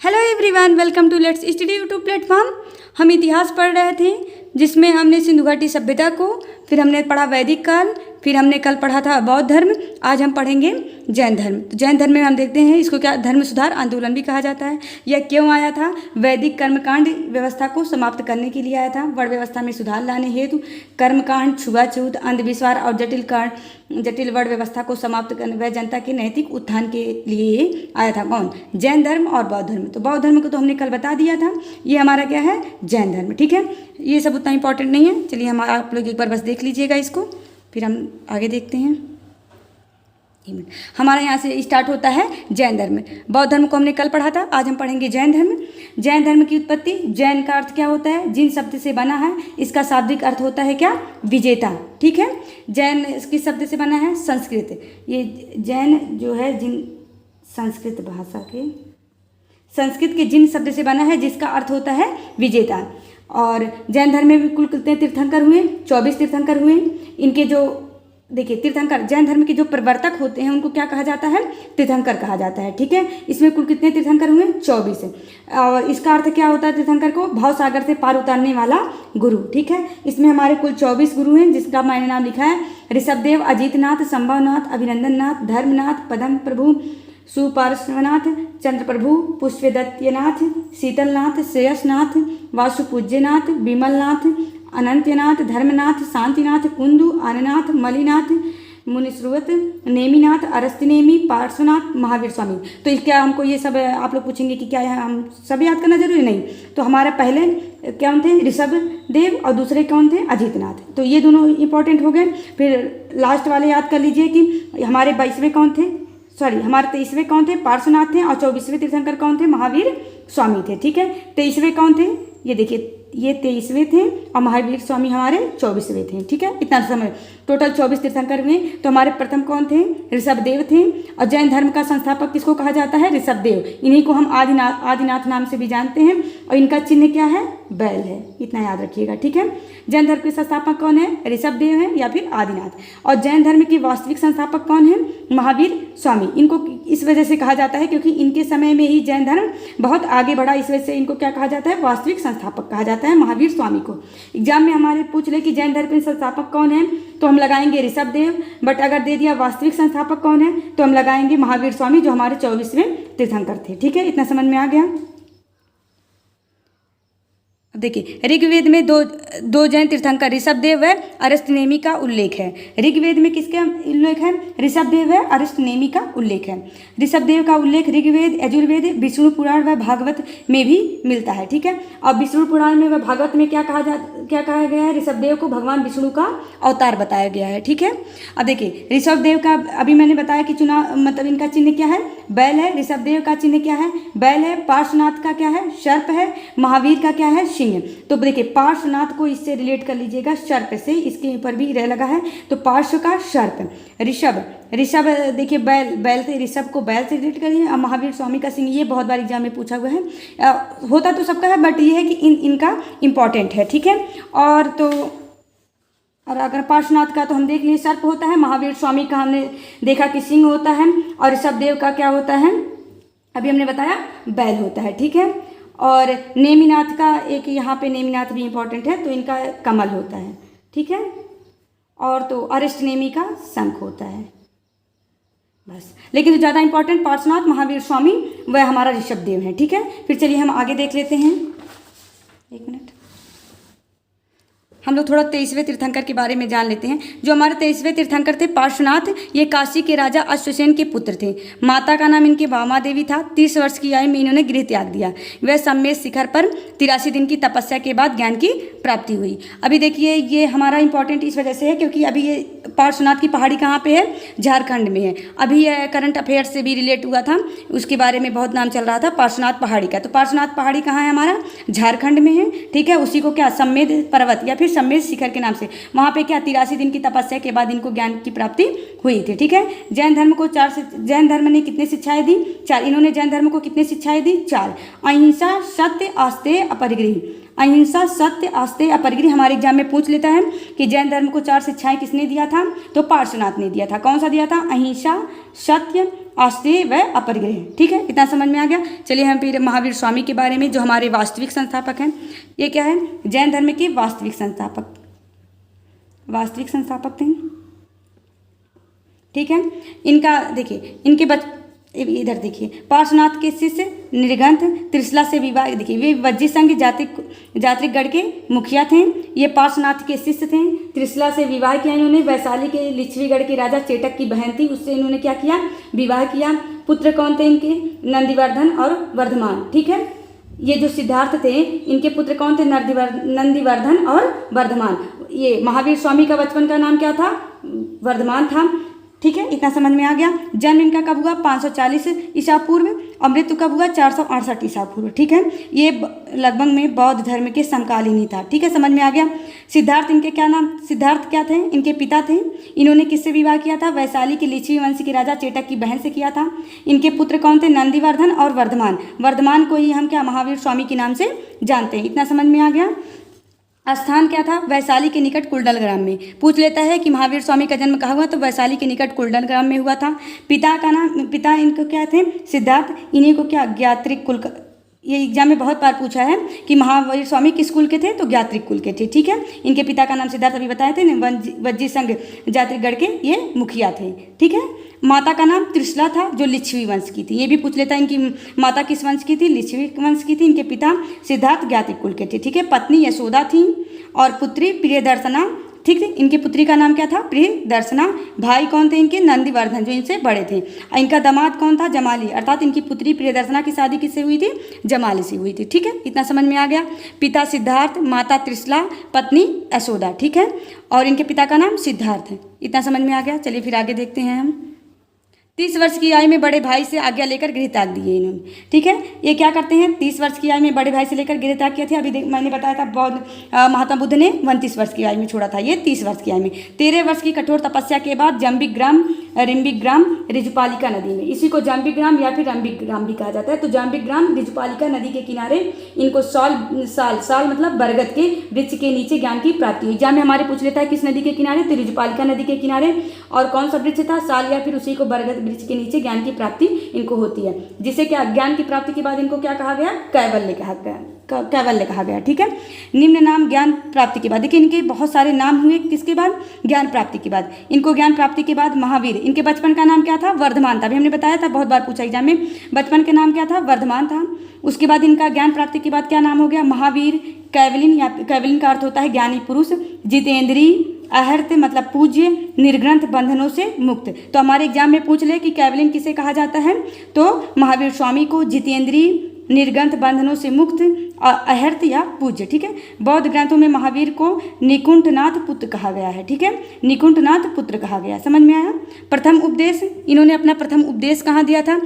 Hello everyone, welcome to let's study YouTube platform. हम इतिहास पढ़ रहे थे जिसमें हमने सिंधु घाटी सभ्यता को, फिर हमने पढ़ा वैदिक काल, फिर हमने कल पढ़ा था बौद्ध धर्म। आज हम पढ़ेंगे जैन धर्म। तो जैन धर्म में हम देखते हैं इसको क्या धर्म सुधार आंदोलन भी कहा जाता है। यह क्यों आया था? वैदिक कर्मकांड व्यवस्था को समाप्त करने के लिए आया था। वर्ण व्यवस्था में सुधार लाने हेतु कर्मकांड, छुआछूत, अंधविश्वास और जटिल वर्ण व्यवस्था को समाप्त करने व जनता के नैतिक उत्थान के लिए आया था। कौन? जैन धर्म और बौद्ध धर्म। तो बौद्ध धर्म को तो हमने कल बता दिया था, ये हमारा क्या है? जैन धर्म। ठीक है, ये सब उतना इंपॉर्टेंट नहीं है। चलिए हम आप लोग एक बार बस देख लीजिएगा इसको, फिर हम आगे देखते हैं। हमारा यहाँ से स्टार्ट होता है जैन धर्म। बौद्ध धर्म को हमने कल पढ़ा था, आज हम पढ़ेंगे जैन धर्म। जैन धर्म की उत्पत्ति, जैन का अर्थ क्या होता है? जिन शब्द से बना है। इसका शाब्दिक अर्थ होता है क्या? विजेता। ठीक है, जैन किस शब्द से बना है? संस्कृत। ये जैन जो है जिन संस्कृत भाषा के संस्कृत के जिन शब्द से बना है, जिसका अर्थ होता है विजेता। और जैन धर्म में भी कुल कितने तीर्थंकर हुए? 24 तीर्थंकर हुए। इनके जो देखिए तीर्थंकर, जैन धर्म के जो प्रवर्तक होते हैं उनको क्या कहा जाता है? तीर्थंकर कहा जाता है। ठीक है, इसमें कुल कितने तीर्थंकर हुए? 24। और इसका अर्थ क्या होता है तीर्थंकर को? भाव सागर से पार उतारने वाला गुरु। ठीक है, इसमें हमारे कुल 24 गुरु हैं, जिसका मैंने नाम लिखा है ऋषभदेव, अजीतनाथ, संभवनाथ, अभिनंदननाथ, धर्मनाथ, पदम प्रभु, सुपार्श्वनाथ, चंद्रप्रभु, पुष्पदत्यनाथ, शीतलनाथ, श्रेयसनाथ, वासुपूज्यनाथ, विमलनाथ, अनंत्यनाथ, धर्मनाथ, शांतिनाथ, कुंदु, आननाथ, मलिनाथ, मुनिश्रुवत, नेमिनाथ, अरस्तनेमी, पार्श्वनाथ, महावीर स्वामी। तो क्या हमको ये सब आप लोग पूछेंगे कि क्या है, हम सब याद करना जरूरी नहीं? तो हमारे पहले कौन थे? ऋषभदेव, और दूसरे कौन थे? अजीतनाथ। तो ये दोनों इंपॉर्टेंट हो गए। फिर लास्ट वाले याद कर लीजिए कि हमारे 22वें कौन थे? हमारे 23वें कौन थे? पार्श्वनाथ थे। और 24वें तीर्थंकर कौन थे? महावीर स्वामी थे। ठीक है, 23वें कौन थे? ये देखिए, ये 23वें थे और महावीर स्वामी हमारे 24वें थे। ठीक है, इतना समय टोटल 24 तीर्थंकर हुए। तो हमारे प्रथम कौन थे? ऋषभदेव थे। और जैन धर्म का संस्थापक किसको कहा जाता है? ऋषभदेव। इन्हीं को हम आदिनाथ नाम से भी जानते हैं। और इनका चिन्ह क्या है? बैल है। इतना याद रखिएगा। ठीक है, जैन धर्म के संस्थापक कौन है? ऋषभदेव है या फिर आदिनाथ। और जैन धर्म के वास्तविक संस्थापक कौन है? महावीर स्वामी। इनको इस वजह से कहा जाता है क्योंकि इनके समय में ही जैन धर्म बहुत आगे बढ़ा। इस वजह से इनको क्या कहा जाता है? वास्तविक संस्थापक कहा जाता है, महावीर स्वामी को। एग्जाम में हमारे पूछ ले कि जैन धर्म के संस्थापक कौन है, तो हम लगाएंगे ऋषभदेव। बट अगर दे दिया वास्तविक संस्थापक कौन है, तो हम लगाएंगे महावीर स्वामी, जो हमारे 24वें तीर्थंकर थे। ठीक है, इतना समझ में आ गया। देखिए, ऋग्वेद में दो जैन तीर्थंकर ऋषभदेव व अरस्तनेमी का उल्लेख है। ऋग्वेद में किसका उल्लेख है? ऋषभदेव व अरस्तनेमी का उल्लेख है। ऋषभदेव का उल्लेख ऋग्वेद, यजुर्वेद, विष्णु पुराण व भागवत में भी मिलता है। ठीक है, और विष्णु पुराण में व भागवत में क्या कहा गया है? ऋषभदेव को भगवान विष्णु का अवतार बताया गया है। ठीक है, अब देखिए ऋषभदेव का अभी मैंने बताया कि मतलब इनका चिन्ह क्या है? बैल है। ऋषभदेव का चिन्ह क्या है? बैल है। पार्श्वनाथ का क्या है? सर्प है। महावीर का क्या है? सिंह। तो देखिए पार्श्वनाथ को इससे रिलेट कर लीजिएगा, सर्प से। इसके ऊपर भी रह लगा है, तो पार्श्व का सर्प। ऋषभ देखिए बैल से, ऋषभ को बैल से रिलेट करिए। और महावीर स्वामी का सिंह, ये बहुत बार एग्जाम में पूछा हुआ है। होता तो सबका है, बट ये है कि इनका इंपॉर्टेंट है। ठीक है, और अगर पार्श्वनाथ का तो हम देख लिए सर्प होता है, महावीर स्वामी का हमने देखा कि सिंह होता है, और ऋषभदेव का क्या होता है? अभी हमने बताया बैल होता है। ठीक है, और नेमिनाथ का एक यहाँ पे नेमिनाथ भी इंपॉर्टेंट है, तो इनका कमल होता है। ठीक है, और तो अरिष्टनेमी का शंख होता है बस। लेकिन जो ज़्यादा इंपॉर्टेंट पार्श्वनाथ, महावीर स्वामी, वह हमारा ऋषभदेव है। ठीक है, फिर चलिए हम आगे देख लेते हैं। एक मिनट, हम लोग थोड़ा 23वें तीर्थंकर के बारे में जान लेते हैं। जो हमारे 23वें तीर्थंकर थे पार्श्वनाथ, ये काशी के राजा अश्वसेन के पुत्र थे। माता का नाम इनकी वामा देवी था। 30 वर्ष की आयु में इन्होंने गृह त्याग दिया। वह सम्मेद शिखर पर 83 दिन की तपस्या के बाद ज्ञान की प्राप्ति हुई। अभी देखिए ये हमारा इंपॉर्टेंट इस वजह से है क्योंकि अभी ये पार्श्वनाथ की पहाड़ी कहाँ पे है? झारखंड में है। अभी यह करंट अफेयर से भी रिलेट हुआ था, उसके बारे में बहुत नाम चल रहा था पार्श्वनाथ पहाड़ी का। तो पार्श्वनाथ पहाड़ी कहाँ है? हमारा झारखंड में है। ठीक है, उसी को क्या सम्मेद पर्वत या फिर सम्मेद शिखर के नाम से, वहाँ पे क्या 83 दिन की तपस्या के बाद इनको ज्ञान की प्राप्ति हुई थी। ठीक है, जैन धर्म ने कितनी शिक्षाएं दी? 4। इन्होंने जैन धर्म को कितनी शिक्षाएं दी? 4। अहिंसा, सत्य, आस्तेय, अपरिग्रह। अहिंसा, सत्य, आस्तेय, अपरिग्रह हमारे एग्जाम में पूछ लेता है कि जैन धर्म को 4 शिक्षाएं किसने दिया था? तो पार्श्वनाथ ने दिया था। कौन सा दिया था? अहिंसा, सत्य, आस्तेय व अपरिग्रह। ठीक है, इतना समझ में आ गया। चलिए हम फिर महावीर स्वामी के बारे में, जो हमारे वास्तविक संस्थापक हैं। ये क्या है? जैन धर्म के वास्तविक संस्थापक थे। ठीक है, इनका देखिए, इधर देखिए, पार्श्वनाथ के शिष्य निर्ग्रंथ त्रिशला से विवाह, देखिए वे वज्जी संघ जात्रिक गढ़ के मुखिया थे। ये पार्श्वनाथ के शिष्य थे। त्रिशला से विवाह किया इन्होंने। वैशाली के लिच्छवीगढ़ के राजा चेटक की बहन थी, उससे इन्होंने क्या किया? विवाह किया। पुत्र कौन थे इनके? नंदिवर्धन और वर्धमान। ठीक है, ये जो सिद्धार्थ थे, इनके पुत्र कौन थे? नंदिवर्धन और वर्धमान। ये महावीर स्वामी का बचपन का नाम क्या था? वर्धमान था। ठीक है, इतना समझ में आ गया। जन्म इनका कब हुआ? 540 ईसा पूर्व, और मृत्यु कब हुआ? 468 ईसा पूर्व। ठीक है, ये लगभग में बौद्ध धर्म के समकालीन ही था। ठीक है, समझ में आ गया। सिद्धार्थ, इनके क्या नाम? सिद्धार्थ क्या थे? इनके पिता थे। इन्होंने किससे विवाह किया था? वैशाली के लिच्छवी वंश के राजा चेटक की बहन से किया था। इनके पुत्र कौन थे? नंदिवर्धन और वर्धमान। वर्धमान को ही हम क्या महावीर स्वामी के नाम से जानते हैं। इतना समझ में आ गया। स्थान क्या था? वैशाली के निकट कुंडल ग्राम में। पूछ लेता है कि महावीर स्वामी का जन्म कहाँ हुआ? तो वैशाली के निकट कुंडल ग्राम में हुआ था। पिता इनको क्या थे? सिद्धार्थ। इन्हीं को क्या? ज्ञात्रिक कुल। ये एग्जाम में बहुत बार पूछा है कि महावीर स्वामी किस कुल के थे? तो ज्ञात्रिक कुल के थे। ठीक है, इनके पिता का नाम सिद्धार्थ अभी बताए थे। वज्जी संघ जात्रिक गढ़ के ये मुखिया थे। ठीक है, माता का नाम त्रिशला था, जो लिच्छवी वंश की थी। ये भी पूछ लेता है इनकी माता किस वंश की थी? लिच्छवी वंश की थी। इनके पिता सिद्धार्थ ज्ञात्रिक कुल के थे। ठीक है, पत्नी यशोदा थी और पुत्री प्रियदर्शना। ठीक है, इनकी पुत्री का नाम क्या था? प्रियदर्शना। भाई कौन थे इनके? नंदिवर्धन, जो इनसे बड़े थे। इनका दामाद कौन था? जमाली। अर्थात इनकी पुत्री प्रियदर्शना की शादी किससे हुई थी? जमाली से हुई थी। ठीक है, इतना समझ में आ गया। पिता सिद्धार्थ, माता त्रिशला, पत्नी यशोदा। ठीक है, और इनके पिता का नाम सिद्धार्थ है। इतना समझ में आ गया। चलिए फिर आगे देखते हैं हम। 30 वर्ष की आयु में बड़े भाई से आज्ञा लेकर गृह त्याग दिए इन्होंने। ठीक है, ये क्या करते हैं? 30 वर्ष की आयु में बड़े भाई से लेकर गृह त्याग किया था। अभी मैंने बताया था बौद्ध महात्मा बुद्ध ने 29 वर्ष की आयु में छोड़ा था, ये 30 वर्ष की आयु में। 13 वर्ष की कठोर तपस्या के बाद रिम्बिग्राम रिजुपालिका नदी में, इसी को जाम्बिग्राम या फिर रम्बिग्राम भी कहा जाता है। तो जाम्बिग्राम रिजुपालिका नदी के किनारे इनको साल मतलब बरगद के वृक्ष के नीचे ज्ञान की प्राप्ति हुई। एग्जाम में हमारे पूछ लेता है किस नदी के किनारे? तो रिजुपालिका नदी के किनारे। और कौन सा वृक्ष था? साल या फिर उसी को बरगद वृक्ष के नीचे ज्ञान की प्राप्ति इनको होती है, जिसे क्या ज्ञान की प्राप्ति के बाद इनको क्या कहा गया? कैवल्य कहा गया। ठीक है, निम्न नाम ज्ञान प्राप्ति के बाद, देखिए इनके बहुत सारे नाम हुए किसके बाद? ज्ञान प्राप्ति के बाद। इनको ज्ञान प्राप्ति के बाद महावीर। इनके बचपन का नाम क्या था? वर्धमान था। अभी हमने बताया था, बहुत बार पूछा एग्जाम में। बचपन के नाम क्या था? वर्धमान था। उसके बाद इनका ज्ञान प्राप्ति के बाद क्या नाम हो गया? महावीर। कैवलिन, या कैवलिन का अर्थ होता है ज्ञानी पुरुष। जितेंद्रीय, अहर्त मतलब पूज्य, निर्ग्रंथ बंधनों से मुक्त। तो हमारे एग्जाम में पूछ ले कि कैवलिन किसे कहा जाता है? तो महावीर स्वामी को। जितेंद्रीय, निर्ग्रंथ बंधनों से मुक्त, अहर्त या पूज्य। ठीक है, बौद्ध ग्रंथों में महावीर को निकुंठनाथ पुत्र कहा गया है। ठीक है, निकुंठनाथ पुत्र कहा गया। समझ में आया? प्रथम उपदेश, इन्होंने अपना प्रथम उपदेश कहाँ दिया था?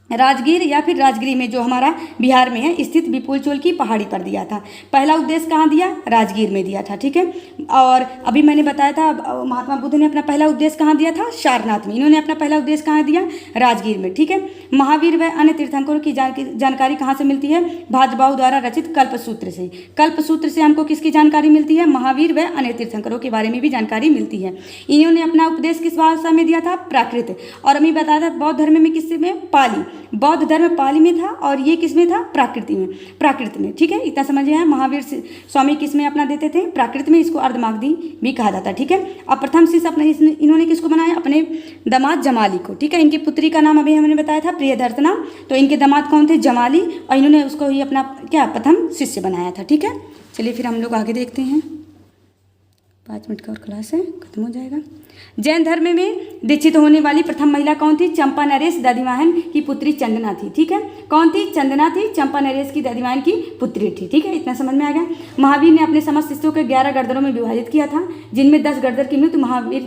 राजगीर या फिर राजगिरी में, जो हमारा बिहार में है स्थित विपुल चोल की पहाड़ी पर दिया था। पहला उपदेश कहाँ दिया? राजगीर में दिया था। ठीक है, और अभी मैंने बताया था महात्मा बुद्ध ने अपना पहला उपदेश कहाँ दिया था? सारनाथ में। इन्होंने अपना पहला उपदेश कहाँ दिया? राजगीर में। ठीक है, महावीर व अन्य तीर्थंकरों की जानकारी कहाँ से मिलती है? भाजबाऊ द्वारा रचित कल्पसूत्र से। कल्पसूत्र से हमको किसकी जानकारी मिलती है? महावीर व अन्य तीर्थंकरों के बारे में भी जानकारी मिलती है। इन्होंने अपना उपदेश किस भाषा में दिया था? प्राकृत। और अभी बताया था बौद्ध धर्म में किस में? पाली। बौद्ध धर्म पाली में था और ये किस में था? प्राकृत में। ठीक है, इतना समझ आया। महावीर स्वामी किस में अपना देते थे? प्राकृत में। इसको अर्धमागधी भी कहा जाता है। ठीक है, अब प्रथम शिष्य अपने इन्होंने किसको बनाया? अपने दामाद जमाली को। ठीक है, इनकी पुत्री का नाम अभी हमने बताया था प्रियदर्शना। तो इनके दामाद कौन थे? जमाली, और इन्होंने उसको ही अपना क्या प्रथम शिष्य बनाया था। ठीक है, चलिए फिर हम लोग आगे देखते हैं। 5 मिनट का और क्लास है, खत्म हो जाएगा। जैन धर्म में दीक्षित होने वाली प्रथम महिला कौन थी? चंपा नरेश दधिवाहन की पुत्री चंदना थी। ठीक है, कौन थी? चंदना थी, चंपा नरेश की दधिवाहन की पुत्री थी। ठीक है, इतना समझ में आ गया। महावीर ने अपने समस्त शिष्यों को 11 गड़दरों में विभाजित किया था, जिनमें 10 गड़दर की मृत्यु महावीर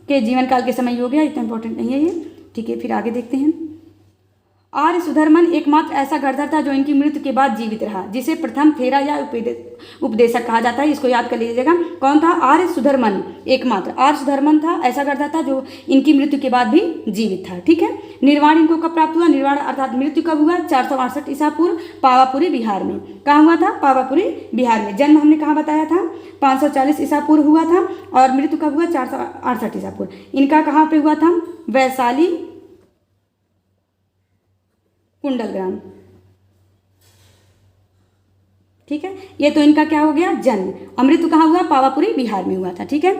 के जीवन काल के समय हो गया। इतना इंपॉर्टेंट नहीं है ये। ठीक है, फिर आगे देखते हैं। आर्य सुधर्मन एकमात्र ऐसा गणधर था जो इनकी मृत्यु के बाद जीवित रहा, जिसे प्रथम थेरा या उपदेशक कहा जाता है। इसको याद कर लीजिएगा। कौन था? आर्य सुधर्मन। एकमात्र आर्य सुधर्मन था, ऐसा गणधर था जो इनकी मृत्यु के बाद भी जीवित था। ठीक है। निर्वाण इनको कब प्राप्त हुआ? निर्वाण अर्थात मृत्यु कब हुआ? 468 ईसा पूर्व, पावापुरी बिहार में। कहाँ हुआ था? पावापुरी बिहार में। जन्म हमने कहाँ बताया था? 540 ईसा पूर्व हुआ था और मृत्यु कब हुआ? 468 ईसा पूर्व। इनका कहाँ पे हुआ था? वैशाली कुंडलग्राम। ठीक है। ये तो इनका क्या हो गया? जन्म। अमृत कहाँ हुआ? पावापुरी बिहार में हुआ था। ठीक है।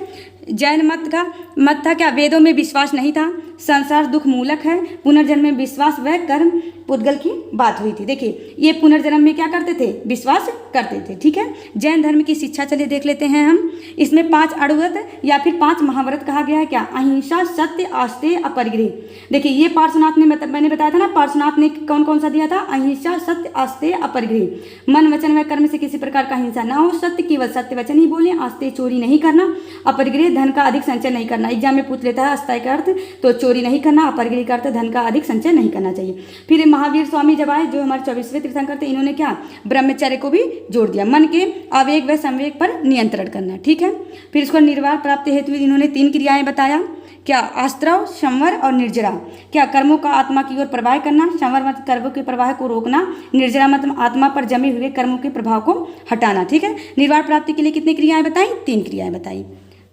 जैन मत था क्या? वेदों में विश्वास नहीं था, संसार दुख मूलक है, पुनर्जन्म में विश्वास व कर्म पुद्गल की बात हुई थी। देखिए ये पुनर्जन्म में क्या करते थे? विश्वास करते थे। ठीक है। जैन धर्म की शिक्षा चलिए देख लेते हैं हम। इसमें 5 अणुव्रत या फिर 5 महाव्रत कहा गया है। क्या? अहिंसा, सत्य, आस्तेय, अपरिग्रह। देखिए ये पार्श्वनाथ ने मैंने बताया था ना, पार्श्वनाथ ने कौन कौन सा दिया था? अहिंसा, सत्य, आस्तेय, अपरिग्रह। मन वचन व कर्म से किसी प्रकार का हिंसा ना हो, सत्य केवल सत्य वचन ही बोले, आस्तेय चोरी नहीं करना, अपरिग्रह धन का अधिक संचय नहीं करना। एग्जाम में पूछ लेता है आस्तेय का अर्थ, तो चोरी नहीं करना, अपरिग्रह का अर्थ धन का अधिक संचय नहीं करना चाहिए। फिर महावीर स्वामी जब आए, जो हमारे 24वें तीर्थंकर थे, इन्होंने क्या? ब्रह्मचर्य को भी जोड़ दिया। मन के आवेग व संवेग पर नियंत्रण करना। ठीक है। फिर इसको निर्वाण प्राप्ति हेतु इन्होंने 3 क्रियाएं बताया। क्या? आस्त्रव, संवर और निर्जरा। क्या? कर्मों का आत्मा की ओर प्रवाह करना, संवर मतलब कर्मों के प्रवाह को रोकना, निर्जरा मतलब आत्मा पर जमे हुए कर्मों के प्रभाव को हटाना। ठीक है। निर्वाण प्राप्ति के लिए कितनी क्रियाएं बताई? 3 क्रियाएं बताई।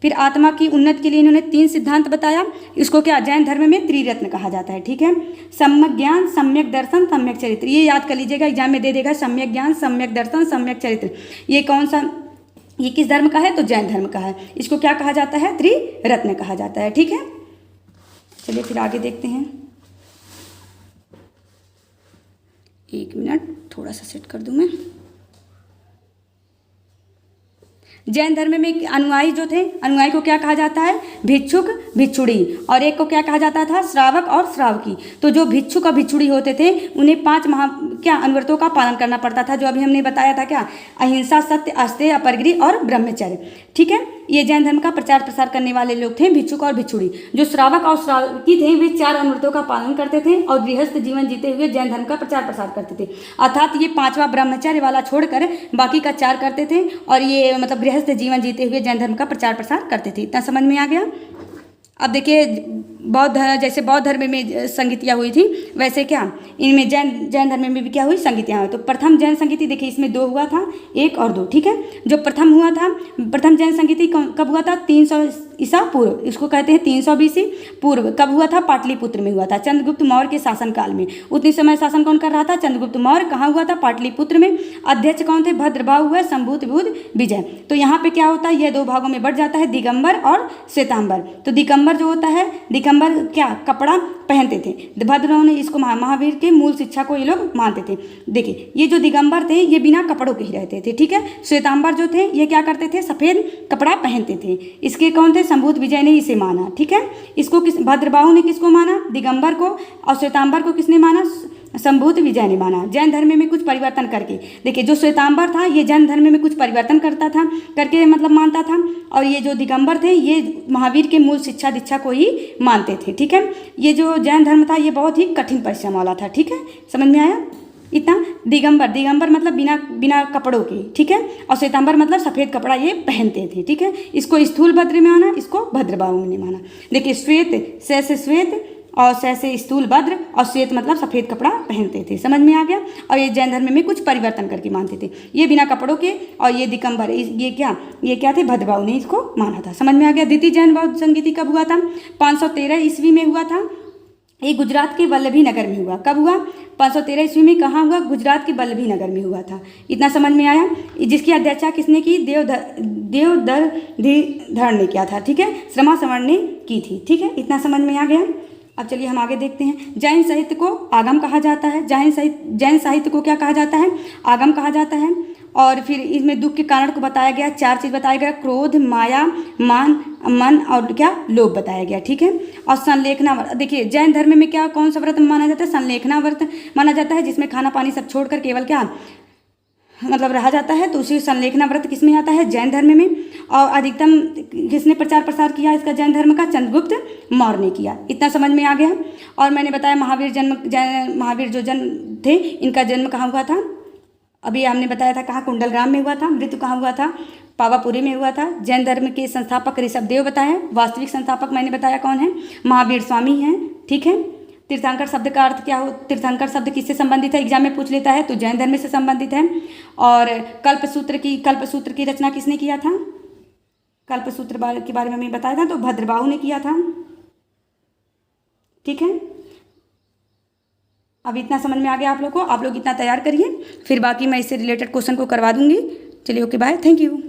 फिर आत्मा की उन्नति के लिए इन्होंने 3 सिद्धांत बताया। इसको क्या? जैन धर्म में त्रिरत्न कहा जाता है। ठीक है। सम्यक ज्ञान, सम्यक दर्शन, सम्यक चरित्र। ये याद कर लीजिएगा, एग्जाम में दे देगा। सम्यक ज्ञान, सम्यक दर्शन, सम्यक चरित्र। ये कौन सा, ये किस धर्म का है? तो जैन धर्म का है। इसको क्या कहा जाता है? त्रिरत्न कहा जाता है। ठीक है। चलिए फिर आगे देखते हैं। 1 मिनट, थोड़ा सा सेट कर दूं मैं। जैन धर्म में अनुयायी जो थे, अनुयायी को क्या कहा जाता है? भिक्षुक, भिक्षुड़ी। और एक को क्या कहा जाता था? श्रावक और श्रावकी। तो जो भिक्षुक और भिक्षुड़ी होते थे उन्हें 5 अनुव्रतों का पालन करना पड़ता था, जो अभी हमने बताया था। क्या? अहिंसा, सत्य, आस्तेय, अपरिग्रह और ब्रह्मचर्य। ठीक है। ये जैन धर्म का प्रचार प्रसार करने वाले लोग थे, भिक्षुक और भिक्षुड़ी। जो श्रावक और श्रावकी थे वे 4 अनुव्रतों का पालन करते थे और गृहस्थ जीवन जीते हुए जैन धर्म का प्रचार प्रसार करते थे। अर्थात ये 5वां ब्रह्मचर्य वाला छोड़कर बाकी का 4 करते थे और ये मतलब गृहस्थ जीवन जीते हुए जैन धर्म का प्रचार प्रसार करते थे। इतना समझ में आ गया। अब देखिए बौद्ध, जैसे बौद्ध धर्म में संगीतियाँ हुई थी, वैसे क्या इनमें जैन धर्म में भी क्या हुई? संगीतियाँ हुई। तो प्रथम जैन संगीति देखिए इसमें 2 हुआ था, 1 और 2। ठीक है। जो प्रथम हुआ था, प्रथम जैन संगीति कब हुआ था? 300 ईसा पूर्व। इसको कहते हैं 300 BC पूर्व। कब हुआ था? पाटलिपुत्र में हुआ था, चंद्रगुप्त मौर्य के शासनकाल में। उतनी समय शासन कौन कर रहा था? चंद्रगुप्त मौर्य। कहाँ हुआ था? पाटलिपुत्र में। अध्यक्ष कौन थे? भद्रबाहु व शंभुबुद्ध विजय। तो यहाँ पे क्या होता है? यह 2 भागों में बढ़ जाता है, दिगंबर और श्वेतांबर। तो दिगंबर जो होता है, दिगंबर क्या कपड़ा पहनते थे। भद्रबाहु ने इसको महावीर के मूल शिक्षा को ये लोग मानते थे। देखिए ये जो दिगंबर थे ये बिना कपड़ों के ही रहते थे। ठीक है। श्वेतांबर जो थे ये क्या करते थे? सफ़ेद कपड़ा पहनते थे। इसके कौन थे? शंभुबुद्ध विजय ने इसे माना। ठीक है। इसको भद्रबाहु ने किसको माना? दिगंबर को। और श्वेतांबर को किसने माना? शंभुबुद्ध विजय ने माना। जैन धर्म में कुछ परिवर्तन करके। देखिए जो श्वेतांबर था ये जैन धर्म में कुछ परिवर्तन करता था, करके मतलब मानता था, और ये जो दिगंबर थे ये महावीर के मूल शिक्षा दीक्षा को ही मानते थे। ठीक है। ये जो जैन धर्म था ये बहुत ही कठिन परिश्रम वाला था। ठीक है। समझ में आया इतना? दिगंबर मतलब बिना कपड़ों के। ठीक है। और श्वेतांबर मतलब सफ़ेद कपड़ा ये पहनते थे। ठीक है। इसको स्थूल भद्र में माना, इसको भद्रबाहु ने माना। देखिए श्वेत, से श्वेत और से स्थूल भद्र, और श्वेत मतलब सफ़ेद कपड़ा पहनते थे। समझ में आ गया। और ये जैन धर्म में कुछ परिवर्तन करके मानते थे। ये बिना कपड़ों के, और ये दिगंबर, ये क्या थे? भद्रबाहु ने इसको माना था। समझ में आ गया। द्वितीय जैन बौद्ध संगीति कब हुआ था? 513 ईस्वी में हुआ था। ये गुजरात के वल्लभी नगर में हुआ। कब हुआ? 513 ईस्वी में। कहाँ हुआ? गुजरात के वल्लभी नगर में हुआ था। इतना समझ में आया। जिसकी अध्यक्षता किसने की? देवधर ने किया था। ठीक है। श्रमा सवर्ण ने की थी। ठीक है। इतना समझ में आ गया। अब चलिए हम आगे देखते हैं। जैन साहित्य को आगम कहा जाता है। जैन साहित्य को क्या कहा जाता है? आगम कहा जाता है। और फिर इसमें दुख के कारण को बताया गया, 4 चीज़ बताया गया, क्रोध, माया, मान, मन और क्या? लोभ बताया गया। ठीक है। और संलेखना व्रत, देखिए जैन धर्म में क्या कौन सा व्रत माना जाता है? संलेखना व्रत माना जाता है, जिसमें खाना पानी सब छोड़कर केवल क्या मतलब रहा जाता है। तो उसी संलेखना व्रत किस में आता है? जैन धर्म में। और अधिकतम किसने प्रचार प्रसार किया इसका जैन धर्म का? चंद्रगुप्त मौर्य ने किया। इतना समझ में आ गया। और मैंने बताया महावीर जो जन्म थे, इनका जन्म कहाँ हुआ था? अभी हमने बताया था कहाँ, कुंडलग्राम में हुआ था। मृत्यु कहाँ हुआ था? पावापुरी में हुआ था। जैन धर्म के संस्थापक ऋषभदेव बताए। वास्तविक संस्थापक मैंने बताया कौन है? महावीर स्वामी हैं। ठीक है। तीर्थंकर शब्द का अर्थ क्या हो? तीर्थंकर शब्द किससे संबंधित है? एग्जाम में पूछ लेता है, तो जैन धर्म से संबंधित है। और कल्पसूत्र की रचना किसने किया था? कल्पसूत्र के बारे में हमें बताया था, तो भद्रबाहु ने किया था। ठीक है। अब इतना समझ में आ गया आप लोग को। आप लोग इतना तैयार करिए, फिर बाकी मैं इससे रिलेटेड क्वेश्चन को करवा दूंगी। चलिए, ओके, बाय, थैंक यू।